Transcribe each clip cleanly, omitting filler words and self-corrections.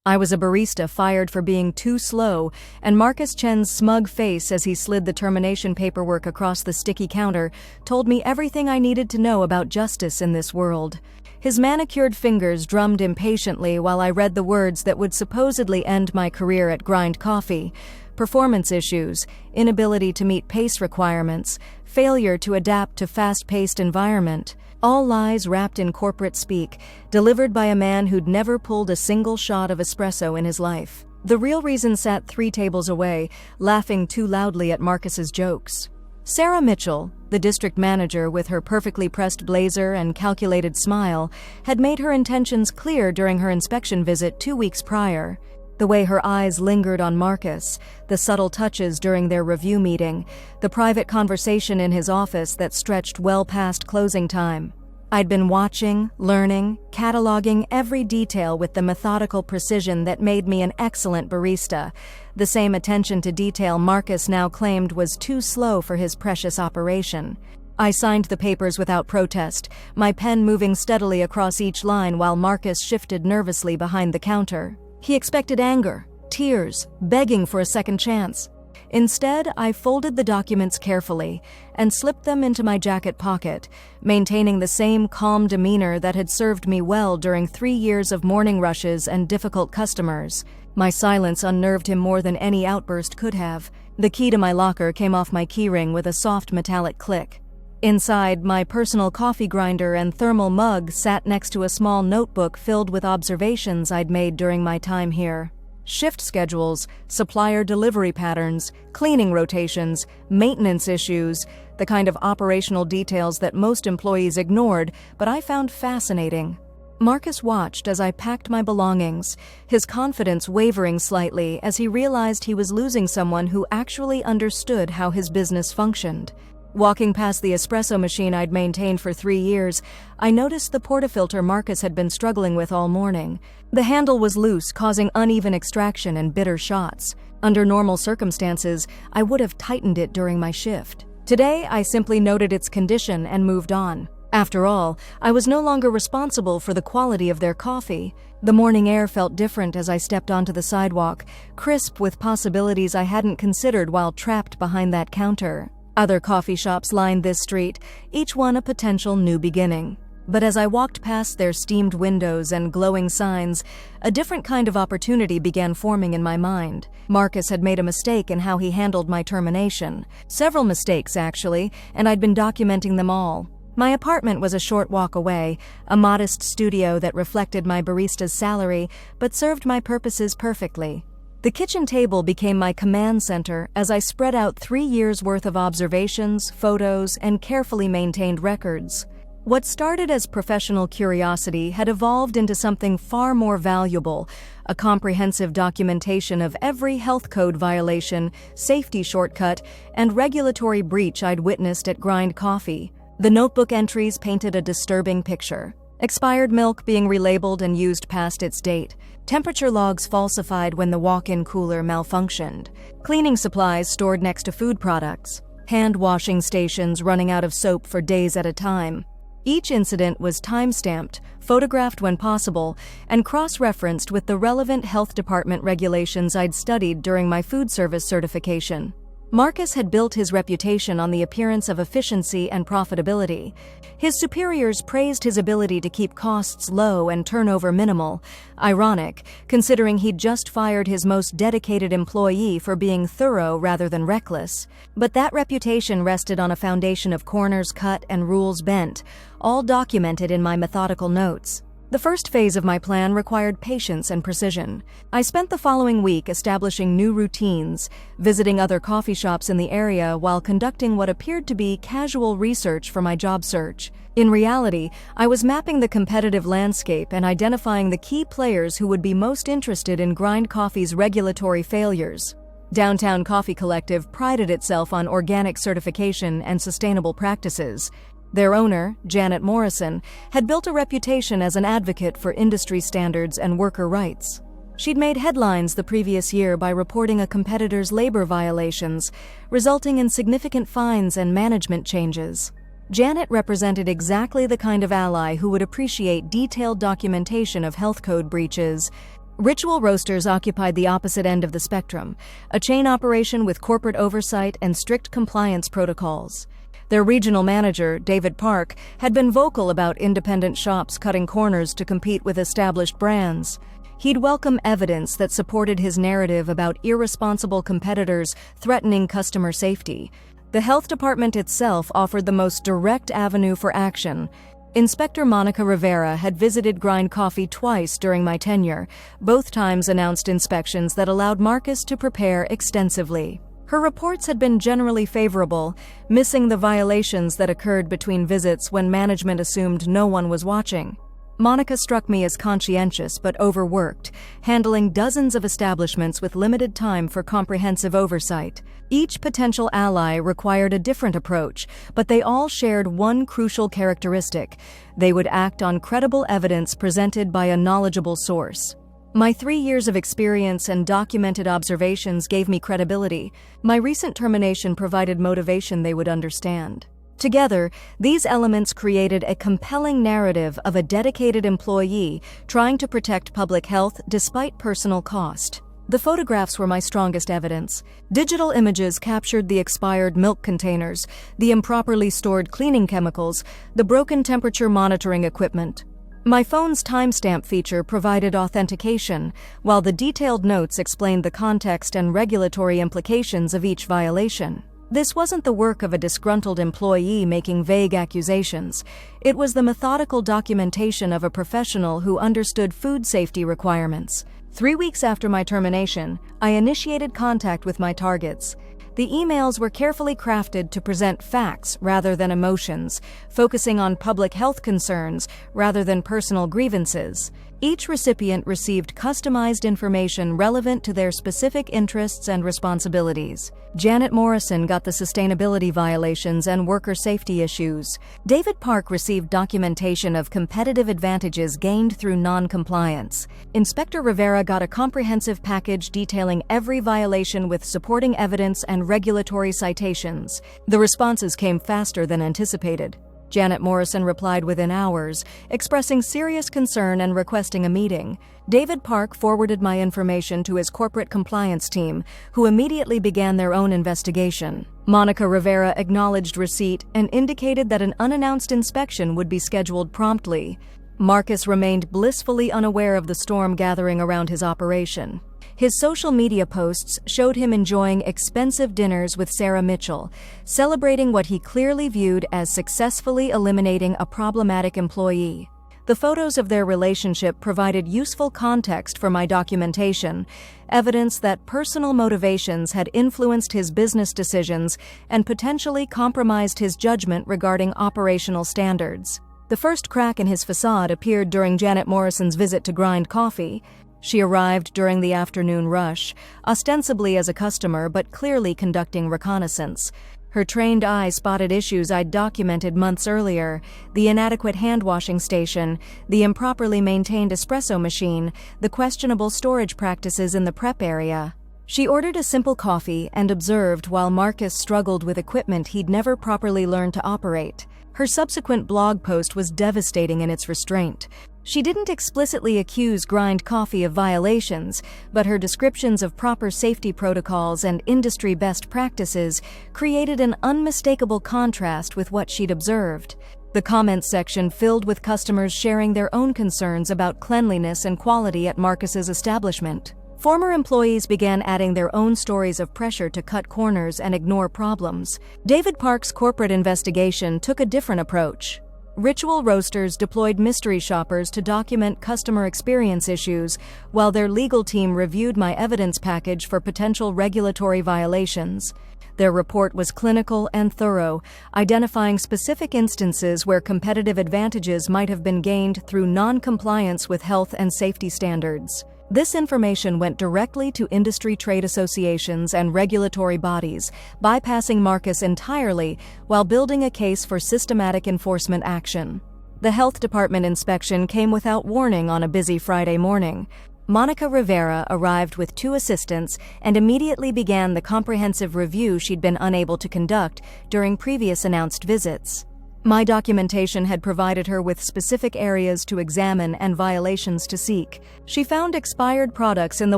I was a barista fired for being too slow, and Marcus Chen's smug face as he slid the termination paperwork across the sticky counter told me everything I needed to know about justice in this world. His manicured fingers drummed impatiently while I read the words that would supposedly end my career at Grind Coffee: performance issues, inability to meet pace requirements, failure to adapt to fast-paced environment. All lies wrapped in corporate speak, delivered by a man who'd never pulled a single shot of espresso in his life. The real reason sat 3 tables away, laughing too loudly at Marcus's jokes. Sarah Mitchell, the district manager with her perfectly pressed blazer and calculated smile, had made her intentions clear during her inspection visit 2 weeks prior. The way her eyes lingered on Marcus, the subtle touches during their review meeting, the private conversation in his office that stretched well past closing time. I'd been watching, learning, cataloging every detail with the methodical precision that made me an excellent barista, the same attention to detail Marcus now claimed was too slow for his precious operation. I signed the papers without protest, my pen moving steadily across each line while Marcus shifted nervously behind the counter. He expected anger, tears, begging for a second chance. Instead, I folded the documents carefully and slipped them into my jacket pocket, maintaining the same calm demeanor that had served me well during 3 years of morning rushes and difficult customers. My silence unnerved him more than any outburst could have. The key to my locker came off my keyring with a soft metallic click. Inside, my personal coffee grinder and thermal mug sat next to a small notebook filled with observations I'd made during my time here. Shift schedules, supplier delivery patterns, cleaning rotations, maintenance issues, the kind of operational details that most employees ignored, but I found fascinating. Marcus watched as I packed my belongings, his confidence wavering slightly as he realized he was losing someone who actually understood how his business functioned. Walking past the espresso machine I'd maintained for 3 years, I noticed the portafilter Marcus had been struggling with all morning. The handle was loose, causing uneven extraction and bitter shots. Under normal circumstances, I would have tightened it during my shift. Today, I simply noted its condition and moved on. After all, I was no longer responsible for the quality of their coffee. The morning air felt different as I stepped onto the sidewalk, crisp with possibilities I hadn't considered while trapped behind that counter. Other coffee shops lined this street, each one a potential new beginning. But as I walked past their steamed windows and glowing signs, a different kind of opportunity began forming in my mind. Marcus had made a mistake in how he handled my termination. Several mistakes, actually, and I'd been documenting them all. My apartment was a short walk away, a modest studio that reflected my barista's salary but served my purposes perfectly. The kitchen table became my command center as I spread out 3 years' worth of observations, photos, and carefully maintained records. What started as professional curiosity had evolved into something far more valuable, a comprehensive documentation of every health code violation, safety shortcut, and regulatory breach I'd witnessed at Grind Coffee. The notebook entries painted a disturbing picture. Expired milk being relabeled and used past its date. Temperature logs falsified when the walk-in cooler malfunctioned. Cleaning supplies stored next to food products. Hand washing stations running out of soap for days at a time. Each incident was time-stamped, photographed when possible, and cross-referenced with the relevant health department regulations I'd studied during my food service certification. Marcus had built his reputation on the appearance of efficiency and profitability. His superiors praised his ability to keep costs low and turnover minimal. Ironic, considering he'd just fired his most dedicated employee for being thorough rather than reckless. But that reputation rested on a foundation of corners cut and rules bent, all documented in my methodical notes. The first phase of my plan required patience and precision. I spent the following week establishing new routines, visiting other coffee shops in the area while conducting what appeared to be casual research for my job search. In reality, I was mapping the competitive landscape and identifying the key players who would be most interested in Grind Coffee's regulatory failures. Downtown Coffee Collective prided itself on organic certification and sustainable practices. Their owner, Janet Morrison, had built a reputation as an advocate for industry standards and worker rights. She'd made headlines the previous year by reporting a competitor's labor violations, resulting in significant fines and management changes. Janet represented exactly the kind of ally who would appreciate detailed documentation of health code breaches. Ritual Roasters occupied the opposite end of the spectrum, a chain operation with corporate oversight and strict compliance protocols. Their regional manager, David Park, had been vocal about independent shops cutting corners to compete with established brands. He'd welcome evidence that supported his narrative about irresponsible competitors threatening customer safety. The health department itself offered the most direct avenue for action. Inspector Monica Rivera had visited Grind Coffee twice during my tenure. Both times announced inspections that allowed Marcus to prepare extensively. Her reports had been generally favorable, missing the violations that occurred between visits when management assumed no one was watching. Monica struck me as conscientious but overworked, handling dozens of establishments with limited time for comprehensive oversight. Each potential ally required a different approach, but they all shared one crucial characteristic: they would act on credible evidence presented by a knowledgeable source. My 3 years of experience and documented observations gave me credibility. My recent termination provided motivation they would understand. Together, these elements created a compelling narrative of a dedicated employee trying to protect public health despite personal cost. The photographs were my strongest evidence. Digital images captured the expired milk containers, the improperly stored cleaning chemicals, the broken temperature monitoring equipment. My phone's timestamp feature provided authentication, while the detailed notes explained the context and regulatory implications of each violation. This wasn't the work of a disgruntled employee making vague accusations. It was the methodical documentation of a professional who understood food safety requirements. 3 weeks after my termination, I initiated contact with my targets. The emails were carefully crafted to present facts rather than emotions, focusing on public health concerns rather than personal grievances. Each recipient received customized information relevant to their specific interests and responsibilities. Janet Morrison got the sustainability violations and worker safety issues. David Park received documentation of competitive advantages gained through non-compliance. Inspector Rivera got a comprehensive package detailing every violation with supporting evidence and regulatory citations. The responses came faster than anticipated. Janet Morrison replied within hours, expressing serious concern and requesting a meeting. David Park forwarded my information to his corporate compliance team, who immediately began their own investigation. Monica Rivera acknowledged receipt and indicated that an unannounced inspection would be scheduled promptly. Marcus remained blissfully unaware of the storm gathering around his operation. His social media posts showed him enjoying expensive dinners with Sarah Mitchell, celebrating what he clearly viewed as successfully eliminating a problematic employee. The photos of their relationship provided useful context for my documentation, evidence that personal motivations had influenced his business decisions and potentially compromised his judgment regarding operational standards. The first crack in his facade appeared during Janet Morrison's visit to Grind Coffee. She arrived during the afternoon rush, ostensibly as a customer but clearly conducting reconnaissance. Her trained eye spotted issues I'd documented months earlier: the inadequate hand-washing station, the improperly maintained espresso machine, the questionable storage practices in the prep area. She ordered a simple coffee and observed while Marcus struggled with equipment he'd never properly learned to operate. Her subsequent blog post was devastating in its restraint. She didn't explicitly accuse Grind Coffee of violations, but her descriptions of proper safety protocols and industry best practices created an unmistakable contrast with what she'd observed. The comments section filled with customers sharing their own concerns about cleanliness and quality at Marcus's establishment. Former employees began adding their own stories of pressure to cut corners and ignore problems. David Park's corporate investigation took a different approach. Ritual Roasters deployed mystery shoppers to document customer experience issues, while their legal team reviewed my evidence package for potential regulatory violations. Their report was clinical and thorough, identifying specific instances where competitive advantages might have been gained through non-compliance with health and safety standards. This information went directly to industry trade associations and regulatory bodies, bypassing Marcus entirely while building a case for systematic enforcement action. The health department inspection came without warning on a busy Friday morning. Monica Rivera arrived with 2 assistants and immediately began the comprehensive review she'd been unable to conduct during previous announced visits. My documentation had provided her with specific areas to examine and violations to seek. She found expired products in the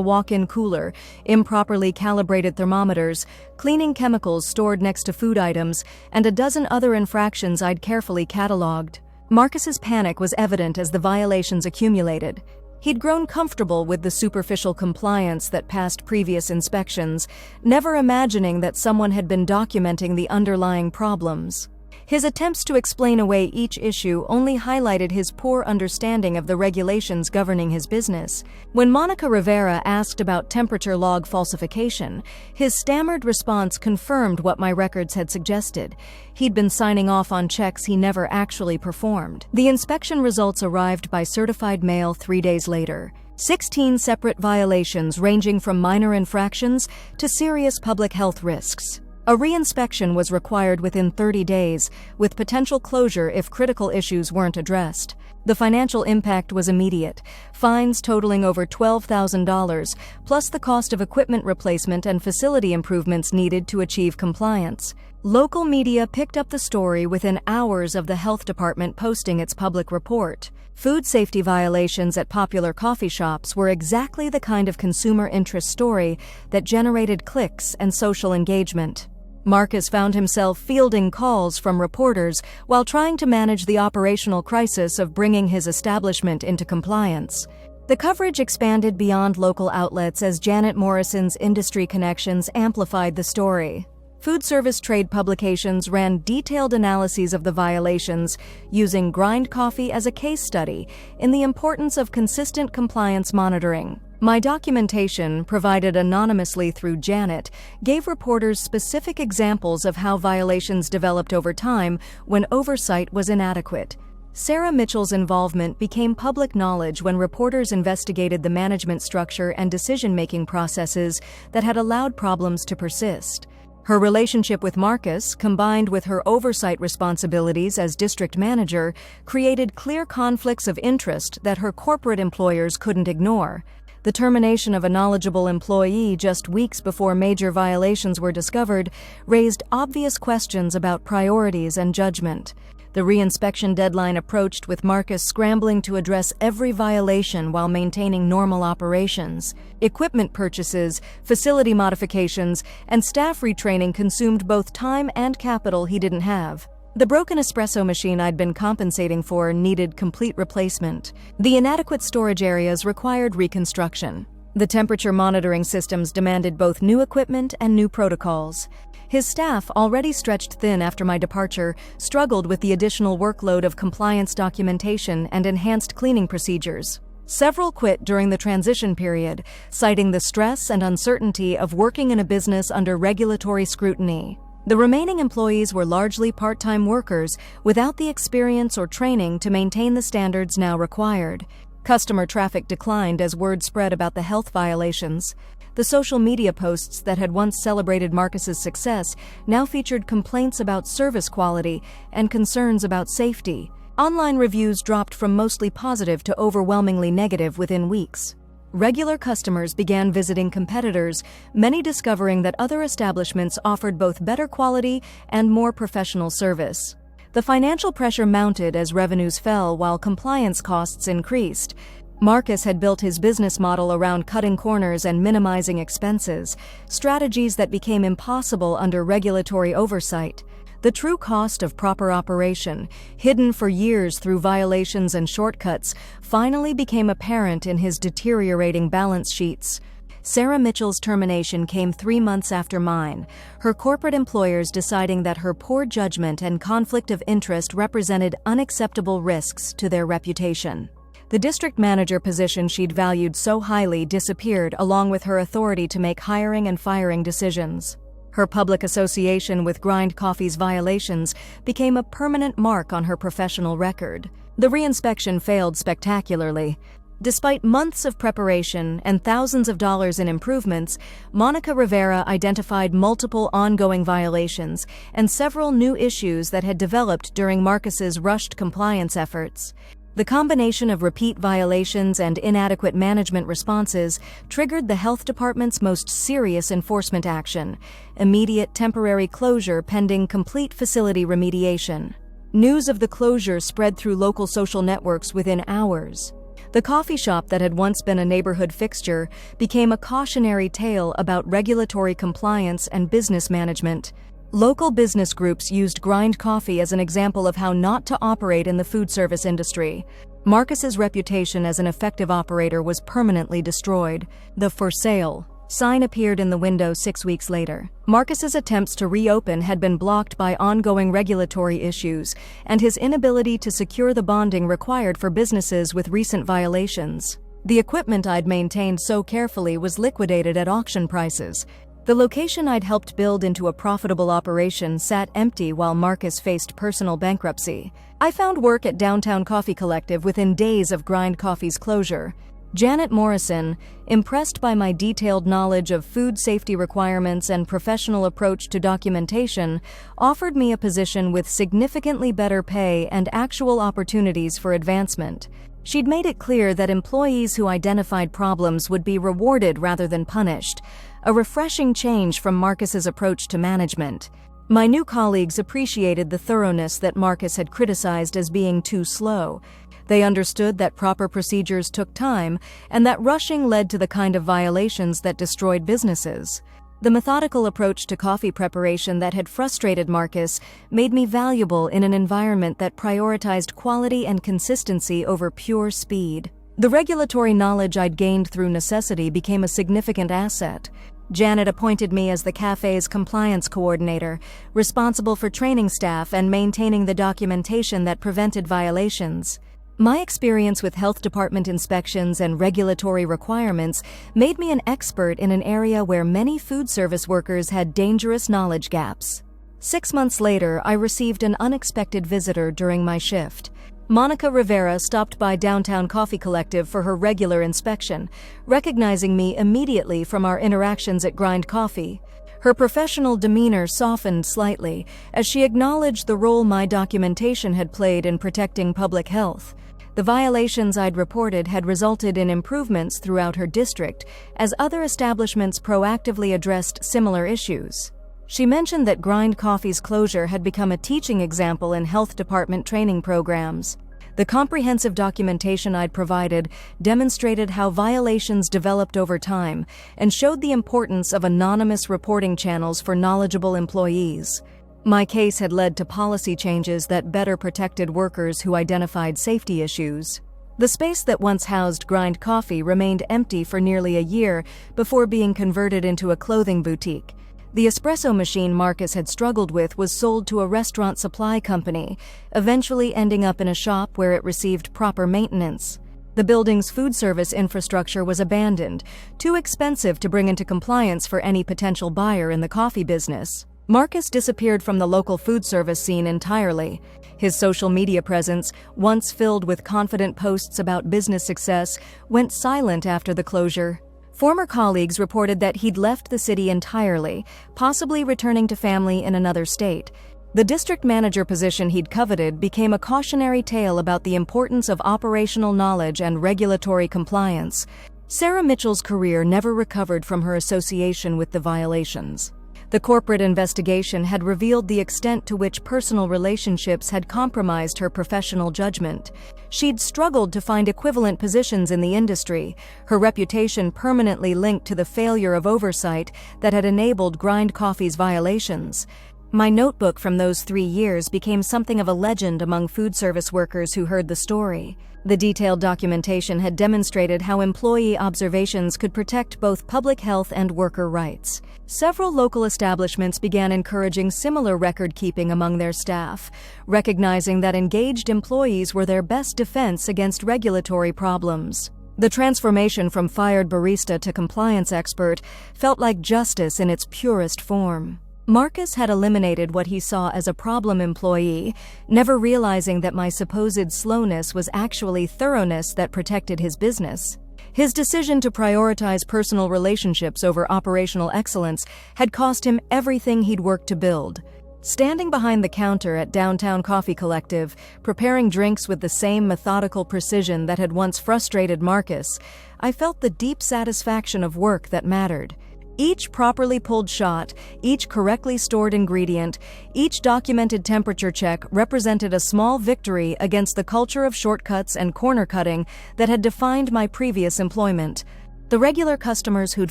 walk-in cooler, improperly calibrated thermometers, cleaning chemicals stored next to food items, and a dozen other infractions I'd carefully cataloged. Marcus's panic was evident as the violations accumulated. He'd grown comfortable with the superficial compliance that passed previous inspections, never imagining that someone had been documenting the underlying problems. His attempts to explain away each issue only highlighted his poor understanding of the regulations governing his business. When Monica Rivera asked about temperature log falsification, his stammered response confirmed what my records had suggested. He'd been signing off on checks he never actually performed. The inspection results arrived by certified mail 3 days later. 16 separate violations ranging from minor infractions to serious public health risks. A reinspection was required within 30 days, with potential closure if critical issues weren't addressed. The financial impact was immediate, fines totaling over $12,000, plus the cost of equipment replacement and facility improvements needed to achieve compliance. Local media picked up the story within hours of the health department posting its public report. Food safety violations at popular coffee shops were exactly the kind of consumer interest story that generated clicks and social engagement. Marcus found himself fielding calls from reporters while trying to manage the operational crisis of bringing his establishment into compliance. The coverage expanded beyond local outlets as Janet Morrison's industry connections amplified the story. Food service trade publications ran detailed analyses of the violations, using grind coffee as a case study in the importance of consistent compliance monitoring. My documentation, provided anonymously through Janet, gave reporters specific examples of how violations developed over time when oversight was inadequate. Sarah Mitchell's involvement became public knowledge when reporters investigated the management structure and decision-making processes that had allowed problems to persist. Her relationship with Marcus, combined with her oversight responsibilities as district manager, created clear conflicts of interest that her corporate employers couldn't ignore. The termination of a knowledgeable employee just weeks before major violations were discovered raised obvious questions about priorities and judgment. The reinspection deadline approached with Marcus scrambling to address every violation while maintaining normal operations. Equipment purchases, facility modifications, and staff retraining consumed both time and capital he didn't have. The broken espresso machine I'd been compensating for needed complete replacement. The inadequate storage areas required reconstruction. The temperature monitoring systems demanded both new equipment and new protocols. His staff, already stretched thin after my departure, struggled with the additional workload of compliance documentation and enhanced cleaning procedures. Several quit during the transition period, citing the stress and uncertainty of working in a business under regulatory scrutiny. The remaining employees were largely part-time workers without the experience or training to maintain the standards now required. Customer traffic declined as word spread about the health violations. The social media posts that had once celebrated Marcus's success now featured complaints about service quality and concerns about safety. Online reviews dropped from mostly positive to overwhelmingly negative within weeks. Regular customers began visiting competitors, many discovering that other establishments offered both better quality and more professional service. The financial pressure mounted as revenues fell while compliance costs increased. Marcus had built his business model around cutting corners and minimizing expenses, strategies that became impossible under regulatory oversight. The true cost of proper operation, hidden for years through violations and shortcuts, finally became apparent in his deteriorating balance sheets. Sarah Mitchell's termination came 3 months after mine, her corporate employers deciding that her poor judgment and conflict of interest represented unacceptable risks to their reputation. The district manager position she'd valued so highly disappeared along with her authority to make hiring and firing decisions. Her public association with Grind Coffee's violations became a permanent mark on her professional record. The reinspection failed spectacularly. Despite months of preparation and thousands of dollars in improvements, Monica Rivera identified multiple ongoing violations and several new issues that had developed during Marcus's rushed compliance efforts. The combination of repeat violations and inadequate management responses triggered the health department's most serious enforcement action: immediate temporary closure pending complete facility remediation. News of the closure spread through local social networks within hours. The coffee shop that had once been a neighborhood fixture became a cautionary tale about regulatory compliance and business management. Local business groups used Grind Coffee as an example of how not to operate in the food service industry. Marcus's reputation as an effective operator was permanently destroyed. The "for sale" sign appeared in the window 6 weeks later. Marcus's attempts to reopen had been blocked by ongoing regulatory issues and his inability to secure the bonding required for businesses with recent violations. The equipment I'd maintained so carefully was liquidated at auction prices. The location I'd helped build into a profitable operation sat empty while Marcus faced personal bankruptcy. I found work at Downtown Coffee Collective within days of Grind Coffee's closure. Janet Morrison, impressed by my detailed knowledge of food safety requirements and professional approach to documentation, offered me a position with significantly better pay and actual opportunities for advancement. She'd made it clear that employees who identified problems would be rewarded rather than punished, a refreshing change from Marcus's approach to management. My new colleagues appreciated the thoroughness that Marcus had criticized as being too slow. They understood that proper procedures took time and that rushing led to the kind of violations that destroyed businesses. The methodical approach to coffee preparation that had frustrated Marcus made me valuable in an environment that prioritized quality and consistency over pure speed. The regulatory knowledge I'd gained through necessity became a significant asset. Janet appointed me as the cafe's compliance coordinator, responsible for training staff and maintaining the documentation that prevented violations. My experience with health department inspections and regulatory requirements made me an expert in an area where many food service workers had dangerous knowledge gaps. 6 months later, I received an unexpected visitor during my shift. Monica Rivera stopped by Downtown Coffee Collective for her regular inspection, recognizing me immediately from our interactions at Grind Coffee. Her professional demeanor softened slightly as she acknowledged the role my documentation had played in protecting public health. The violations I'd reported had resulted in improvements throughout her district as other establishments proactively addressed similar issues. She mentioned that Grind Coffee's closure had become a teaching example in health department training programs. The comprehensive documentation I'd provided demonstrated how violations developed over time and showed the importance of anonymous reporting channels for knowledgeable employees. My case had led to policy changes that better protected workers who identified safety issues. The space that once housed Grind Coffee remained empty for nearly a year before being converted into a clothing boutique. The espresso machine Marcus had struggled with was sold to a restaurant supply company, eventually ending up in a shop where it received proper maintenance. The building's food service infrastructure was abandoned, too expensive to bring into compliance for any potential buyer in the coffee business. Marcus disappeared from the local food service scene entirely. His social media presence, once filled with confident posts about business success, went silent after the closure. Former colleagues reported that he'd left the city entirely, possibly returning to family in another state. The district manager position he'd coveted became a cautionary tale about the importance of operational knowledge and regulatory compliance. Sarah Mitchell's career never recovered from her association with the violations. The corporate investigation had revealed the extent to which personal relationships had compromised her professional judgment. She'd struggled to find equivalent positions in the industry, her reputation permanently linked to the failure of oversight that had enabled Grind Coffee's violations. My notebook from those 3 years became something of a legend among food service workers who heard the story. The detailed documentation had demonstrated how employee observations could protect both public health and worker rights. Several local establishments began encouraging similar record-keeping among their staff, recognizing that engaged employees were their best defense against regulatory problems. The transformation from fired barista to compliance expert felt like justice in its purest form. Marcus had eliminated what he saw as a problem employee, never realizing that my supposed slowness was actually thoroughness that protected his business. His decision to prioritize personal relationships over operational excellence had cost him everything he'd worked to build. Standing behind the counter at Downtown Coffee Collective, preparing drinks with the same methodical precision that had once frustrated Marcus, I felt the deep satisfaction of work that mattered. Each properly pulled shot, each correctly stored ingredient, each documented temperature check represented a small victory against the culture of shortcuts and corner cutting that had defined my previous employment. The regular customers who'd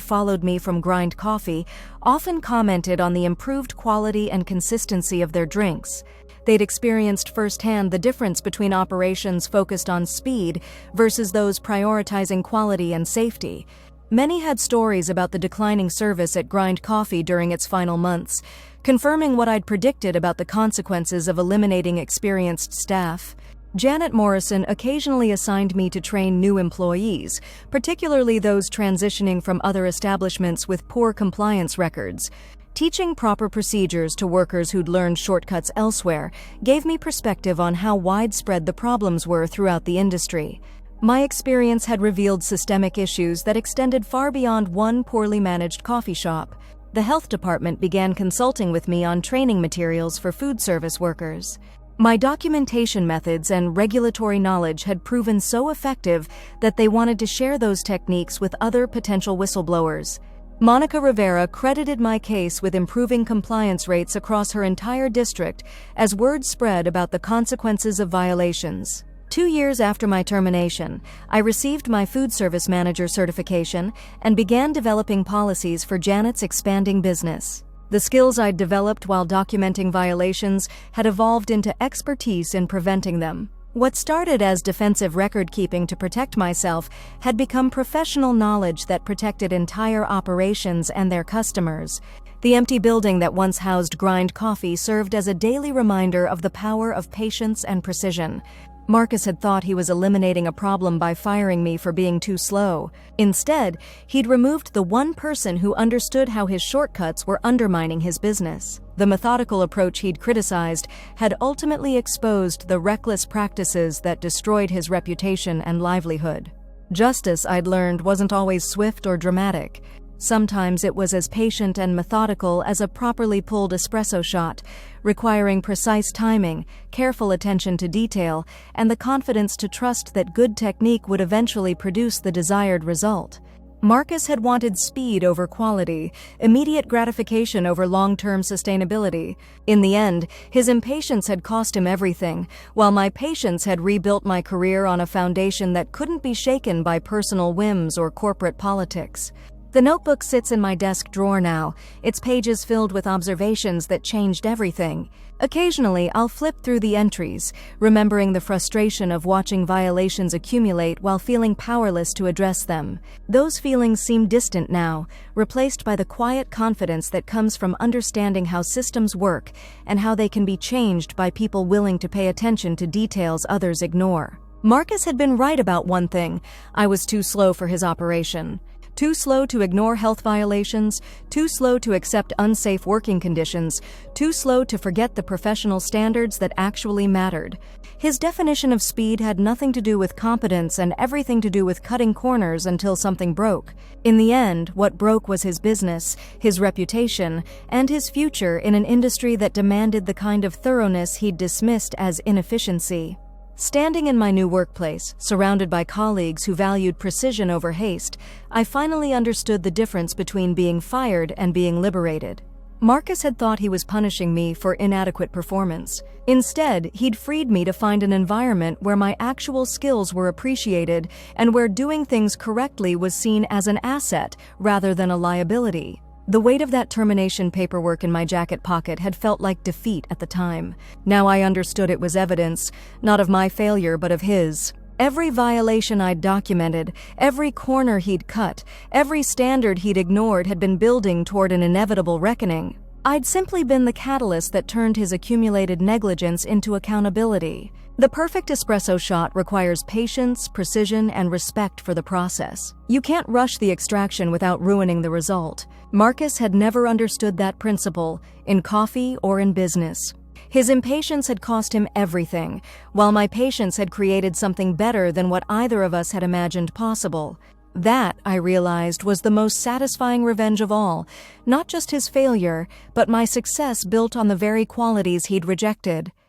followed me from Grind Coffee often commented on the improved quality and consistency of their drinks. They'd experienced firsthand the difference between operations focused on speed versus those prioritizing quality and safety. Many had stories about the declining service at Grind Coffee during its final months, confirming what I'd predicted about the consequences of eliminating experienced staff. Janet Morrison occasionally assigned me to train new employees, particularly those transitioning from other establishments with poor compliance records. Teaching proper procedures to workers who'd learned shortcuts elsewhere gave me perspective on how widespread the problems were throughout the industry. My experience had revealed systemic issues that extended far beyond one poorly managed coffee shop. The health department began consulting with me on training materials for food service workers. My documentation methods and regulatory knowledge had proven so effective that they wanted to share those techniques with other potential whistleblowers. Monica Rivera credited my case with improving compliance rates across her entire district as word spread about the consequences of violations. 2 years after my termination, I received my food service manager certification and began developing policies for Janet's expanding business. The skills I'd developed while documenting violations had evolved into expertise in preventing them. What started as defensive record-keeping to protect myself had become professional knowledge that protected entire operations and their customers. The empty building that once housed Grind Coffee served as a daily reminder of the power of patience and precision. Marcus had thought he was eliminating a problem by firing me for being too slow. Instead, he'd removed the one person who understood how his shortcuts were undermining his business. The methodical approach he'd criticized had ultimately exposed the reckless practices that destroyed his reputation and livelihood. Justice, I'd learned, wasn't always swift or dramatic. Sometimes it was as patient and methodical as a properly pulled espresso shot, requiring precise timing, careful attention to detail, and the confidence to trust that good technique would eventually produce the desired result. Marcus had wanted speed over quality, immediate gratification over long-term sustainability. In the end, his impatience had cost him everything, while my patience had rebuilt my career on a foundation that couldn't be shaken by personal whims or corporate politics. The notebook sits in my desk drawer now, its pages filled with observations that changed everything. Occasionally, I'll flip through the entries, remembering the frustration of watching violations accumulate while feeling powerless to address them. Those feelings seem distant now, replaced by the quiet confidence that comes from understanding how systems work and how they can be changed by people willing to pay attention to details others ignore. Marcus had been right about one thing: I was too slow for his operation. Too slow to ignore health violations, too slow to accept unsafe working conditions, too slow to forget the professional standards that actually mattered. His definition of speed had nothing to do with competence and everything to do with cutting corners until something broke. In the end, what broke was his business, his reputation, and his future in an industry that demanded the kind of thoroughness he'd dismissed as inefficiency. Standing in my new workplace, surrounded by colleagues who valued precision over haste, I finally understood the difference between being fired and being liberated. Marcus had thought he was punishing me for inadequate performance. Instead, he'd freed me to find an environment where my actual skills were appreciated and where doing things correctly was seen as an asset rather than a liability. The weight of that termination paperwork in my jacket pocket had felt like defeat at the time. Now I understood it was evidence, not of my failure but of his. Every violation I'd documented, every corner he'd cut, every standard he'd ignored had been building toward an inevitable reckoning. I'd simply been the catalyst that turned his accumulated negligence into accountability. The perfect espresso shot requires patience, precision, and respect for the process. You can't rush the extraction without ruining the result. Marcus had never understood that principle, in coffee or in business. His impatience had cost him everything, while my patience had created something better than what either of us had imagined possible. That, I realized, was the most satisfying revenge of all, not just his failure, but my success built on the very qualities he'd rejected.